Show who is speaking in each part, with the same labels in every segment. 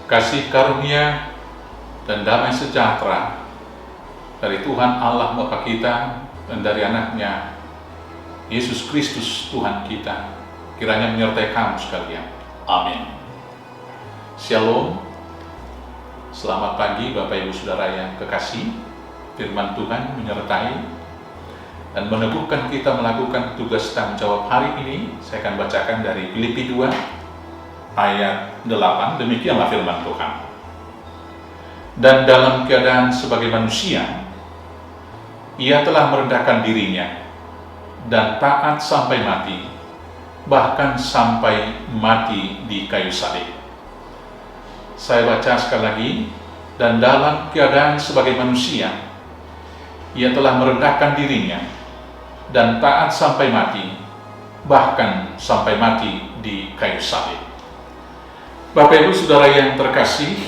Speaker 1: Kasih karunia dan damai sejahtera dari Tuhan Allah Bapa kita dan dari anaknya Yesus Kristus Tuhan kita kiranya menyertai kamu sekalian. Amin. Shalom. Selamat pagi Bapak Ibu Saudara yang kekasih. Firman Tuhan menyertai dan meneguhkan kita melakukan tugas tanggung jawab hari ini. Saya akan bacakan dari Filipi 2 ayat 8. Demikianlah firman Tuhan. Dan dalam keadaan sebagai manusia, ia telah merendahkan dirinya dan taat sampai mati, bahkan sampai mati di kayu salib. Saya baca sekali lagi. Dan dalam keadaan sebagai manusia, ia telah merendahkan dirinya dan taat sampai mati, bahkan sampai mati di kayu salib. Bapak Ibu Saudara yang terkasih,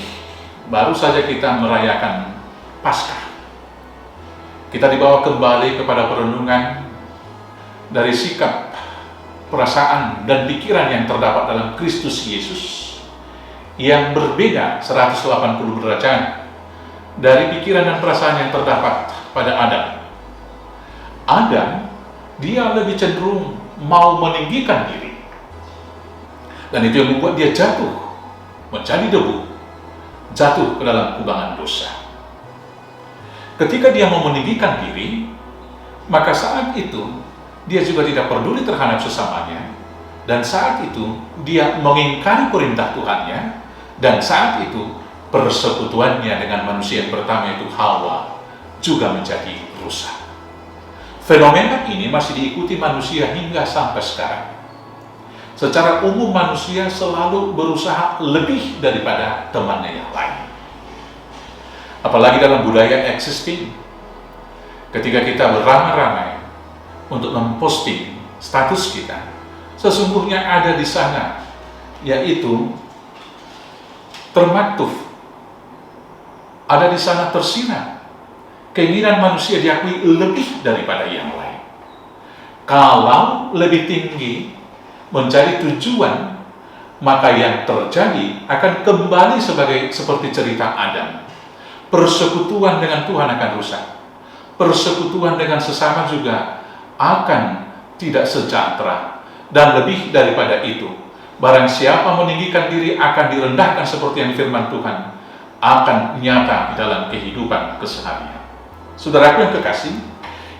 Speaker 1: baru saja kita merayakan Paskah. Kita dibawa kembali kepada perenungan dari sikap, perasaan, dan pikiran yang terdapat dalam Kristus Yesus yang berbeda 180 derajat dari pikiran dan perasaan yang terdapat pada Adam. Adam, dia lebih cenderung mau meninggikan diri, dan itu yang membuat dia jatuh menjadi debu, jatuh ke dalam kubangan dosa. Ketika dia mau meninggikan diri, maka saat itu dia juga tidak peduli terhadap sesamanya, dan saat itu dia mengingkari perintah Tuhannya, dan saat itu persekutuannya dengan manusia yang pertama itu Hawa juga menjadi rusak. Fenomena ini masih diikuti manusia hingga sampai sekarang. Secara umum manusia selalu berusaha lebih daripada temannya yang lain. Apalagi dalam budaya existing, ketika kita beramai-ramai untuk memposting status kita, sesungguhnya ada di sana, yaitu termaktuf, ada di sana tersirat keinginan manusia diakui lebih daripada yang lain. Kalau lebih tinggi menjadi tujuan, maka yang terjadi akan kembali seperti cerita Adam. Persekutuan dengan Tuhan akan rusak. Persekutuan dengan sesama juga akan tidak sejahtera. Dan lebih daripada itu, barang siapa meninggikan diri akan direndahkan seperti yang firman Tuhan akan nyata dalam kehidupan keseharian. Saudaraku yang kekasih,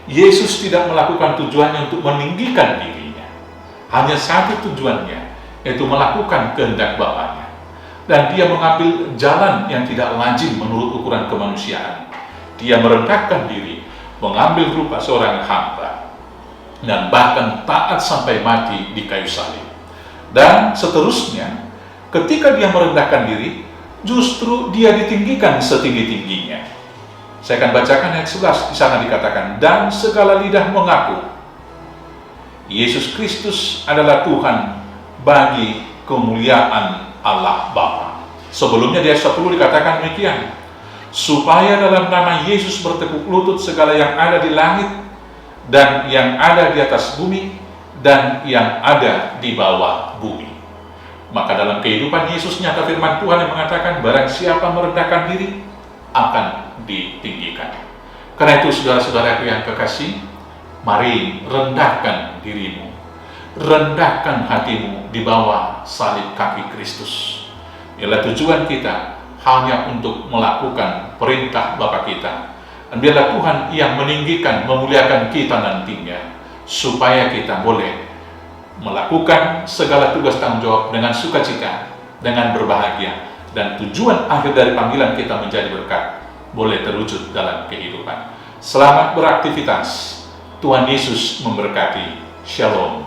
Speaker 1: Yesus tidak melakukan tujuannya untuk meninggikan diri. Hanya satu tujuannya, yaitu melakukan kehendak Bapanya. Dan dia mengambil jalan yang tidak lazim menurut ukuran kemanusiaan. Dia merendahkan diri, mengambil rupa seorang hamba, dan bahkan taat sampai mati di kayu salib. Dan seterusnya, ketika dia merendahkan diri, justru dia ditinggikan setinggi-tingginya. Saya akan bacakan ayat 11, di sana dikatakan, dan segala lidah mengaku Yesus Kristus adalah Tuhan bagi kemuliaan Allah Bapa. Sebelumnya di ayat 10 dikatakan demikian, supaya dalam nama Yesus bertekuk lutut segala yang ada di langit dan yang ada di atas bumi dan yang ada di bawah bumi. Maka dalam kehidupan Yesus nyata firman Tuhan yang mengatakan, barang siapa merendahkan diri akan ditinggikan. Karena itu saudara-saudaraku yang kekasih, mari rendahkan dirimu, rendahkan hatimu di bawah salib kaki Kristus. Inilah tujuan kita, hanya untuk melakukan perintah Bapa kita. Dan biarlah Tuhan yang meninggikan, memuliakan kita nantinya, supaya kita boleh melakukan segala tugas tanggung jawab dengan sukacita, dengan berbahagia, dan tujuan akhir dari panggilan kita menjadi berkat boleh terwujud dalam kehidupan. Selamat beraktivitas. Tuhan Yesus memberkati. Shalom.